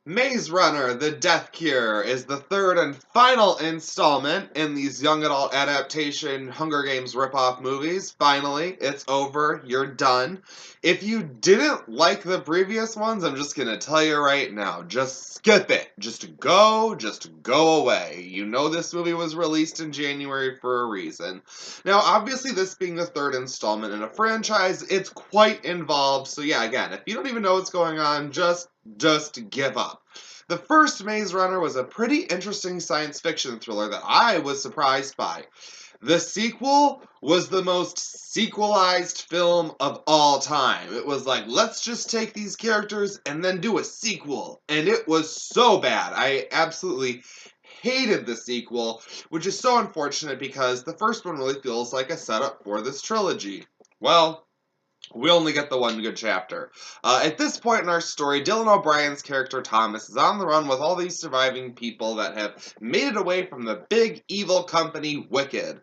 Maze Runner: The Death Cure is the third and final installment in these young adult adaptation Hunger Games ripoff movies. Finally, it's over. You're done. If you didn't like the previous ones, I'm just gonna tell you right now, just skip it. Just go away. You know this movie was released in January for a reason. Now, obviously, this being the third installment in a franchise, it's quite involved. So yeah, again, if you don't even know what's going on, just give up. The first Maze Runner was a pretty interesting science fiction thriller that I was surprised by. The sequel was the most sequelized film of all time. It was like, let's just take these characters and then do a sequel. And it was so bad. I absolutely hated the sequel, which is so unfortunate because the first one really feels like a setup for this trilogy. Well, we only get the one good chapter. At this point in our story, Dylan O'Brien's character Thomas is on the run with all these surviving people that have made it away from the big evil company Wicked.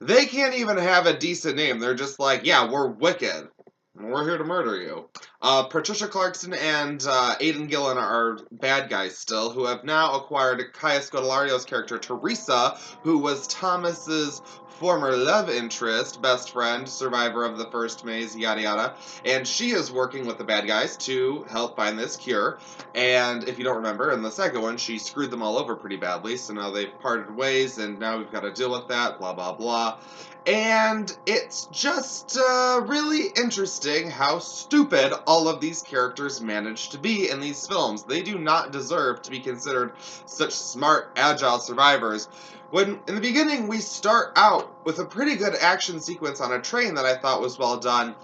They can't even have a decent name. They're just like, yeah, we're Wicked. We're here to murder you. Patricia Clarkson and Aidan Gillen are bad guys still, who have now acquired Kaya Scodelario's character Teresa, who was Thomas's former love interest, best friend, survivor of the first maze, yada yada. And she is working with the bad guys to help find this cure. And if you don't remember, in the second one, she screwed them all over pretty badly, so now they've parted ways, and now we've got to deal with that, blah blah blah. And it's just really interesting how stupid all of these characters manage to be in these films. They do not deserve to be considered such smart, agile survivors. When, in the beginning, we start out with a pretty good action sequence on a train that I thought was well done,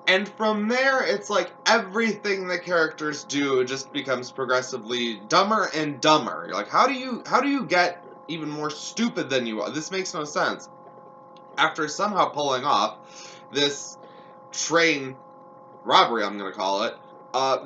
and from there, it's like everything the characters do just becomes progressively dumber and dumber. You're like, how do you get even more stupid than you are? This makes no sense. After somehow pulling off this train robbery, I'm going to call it,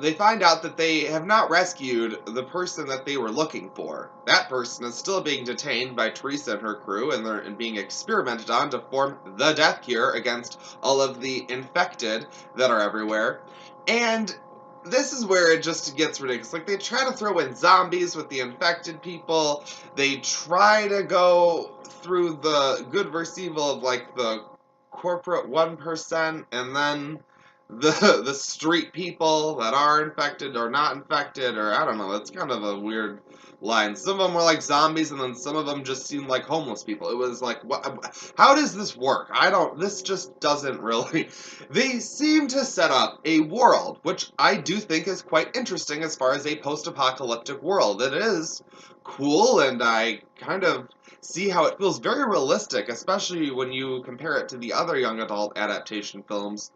they find out that they have not rescued the person that they were looking for. That person is still being detained by Teresa and her crew, and they're being experimented on to form the death cure against all of the infected that are everywhere. And this is where it just gets ridiculous. Like, they try to throw in zombies with the infected people. They try to go through the good versus evil of, like, the corporate 1%, and then the street people that are infected or not infected, or I don't know, it's kind of a weird line. Some of them were like zombies, and then some of them just seemed like homeless people. It was like, what? How does this work? This just doesn't really. They seem to set up a world, which I do think is quite interesting as far as a post-apocalyptic world. It is cool, and I kind of see how it feels very realistic, especially when you compare it to the other young adult adaptation films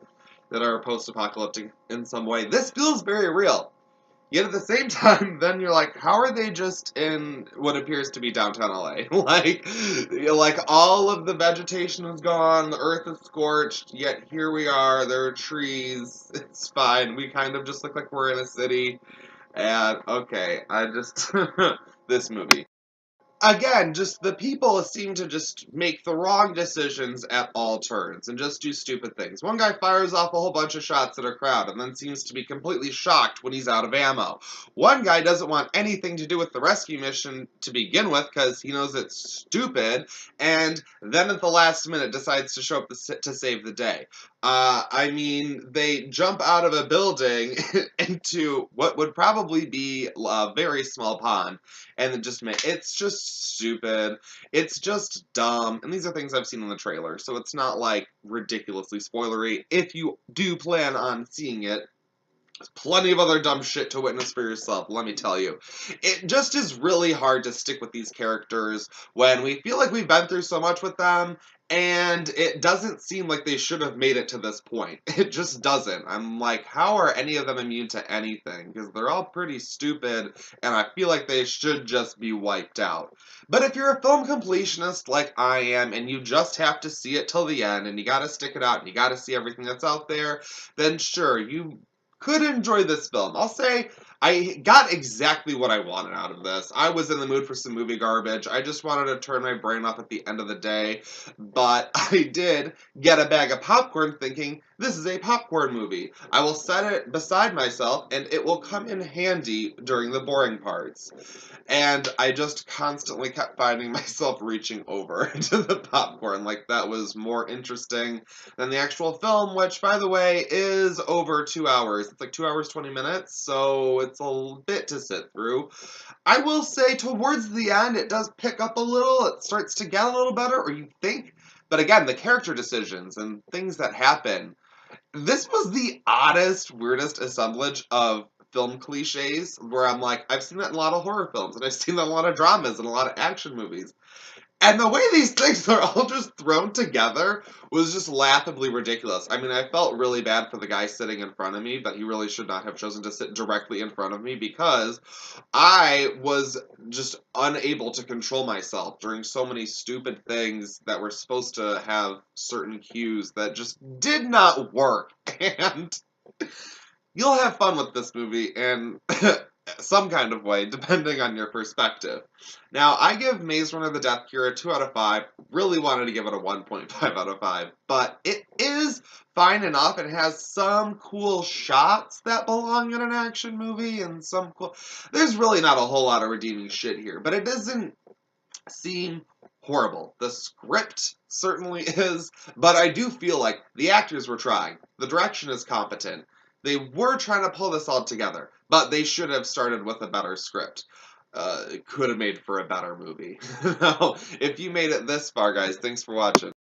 that are post-apocalyptic in some way. This feels very real. Yet at the same time, then you're like, how are they just in what appears to be downtown LA? like all of the vegetation is gone, the earth is scorched, yet here we are, there are trees, it's fine, we kind of just look like we're in a city, and okay, this movie. Again, just the people seem to just make the wrong decisions at all turns and just do stupid things. One guy fires off a whole bunch of shots at a crowd and then seems to be completely shocked when he's out of ammo. One guy doesn't want anything to do with the rescue mission to begin with because he knows it's stupid, and then at the last minute decides to show up to save the day. I mean, they jump out of a building into what would probably be a very small pond, and it's just stupid. It's just dumb, and these are things I've seen in the trailer, so it's not like ridiculously spoilery. If you do plan on seeing it, there's plenty of other dumb shit to witness for yourself, let me tell you. It just is really hard to stick with these characters when we feel like we've been through so much with them, and it doesn't seem like they should have made it to this point. It just doesn't. I'm like, how are any of them immune to anything? Because they're all pretty stupid, and I feel like they should just be wiped out. But if you're a film completionist like I am, and you just have to see it till the end, and you gotta stick it out, and you gotta see everything that's out there, then sure, you could enjoy this film. I'll say I got exactly what I wanted out of this. I was in the mood for some movie garbage. I just wanted to turn my brain off at the end of the day. But I did get a bag of popcorn thinking, this is a popcorn movie. I will set it beside myself and it will come in handy during the boring parts. And I just constantly kept finding myself reaching over to the popcorn. Like, that was more interesting than the actual film, which, by the way, is over 2 hours. It's like 2 hours, 20 minutes, so it's a bit to sit through. I will say, towards the end, it does pick up a little. It starts to get a little better, or you think. But again, the character decisions and things that happen. This was the oddest, weirdest assemblage of film cliches where I'm like, I've seen that in a lot of horror films, and I've seen that in a lot of dramas and a lot of action movies. And the way these things are all just thrown together was just laughably ridiculous. I mean, I felt really bad for the guy sitting in front of me, but he really should not have chosen to sit directly in front of me because I was just unable to control myself during so many stupid things that were supposed to have certain cues that just did not work. And you'll have fun with this movie in some kind of way, depending on your perspective. Now, I give Maze Runner The Death Cure a 2 out of 5. Really wanted to give it a 1.5 out of 5. But it is fine enough. It has some cool shots that belong in an action movie, and some cool... There's really not a whole lot of redeeming shit here, but it doesn't seem horrible. The script certainly is, but I do feel like the actors were trying. The direction is competent. They were trying to pull this all together, but they should have started with a better script. It could have made for a better movie. Now, if you made it this far, guys, thanks for watching.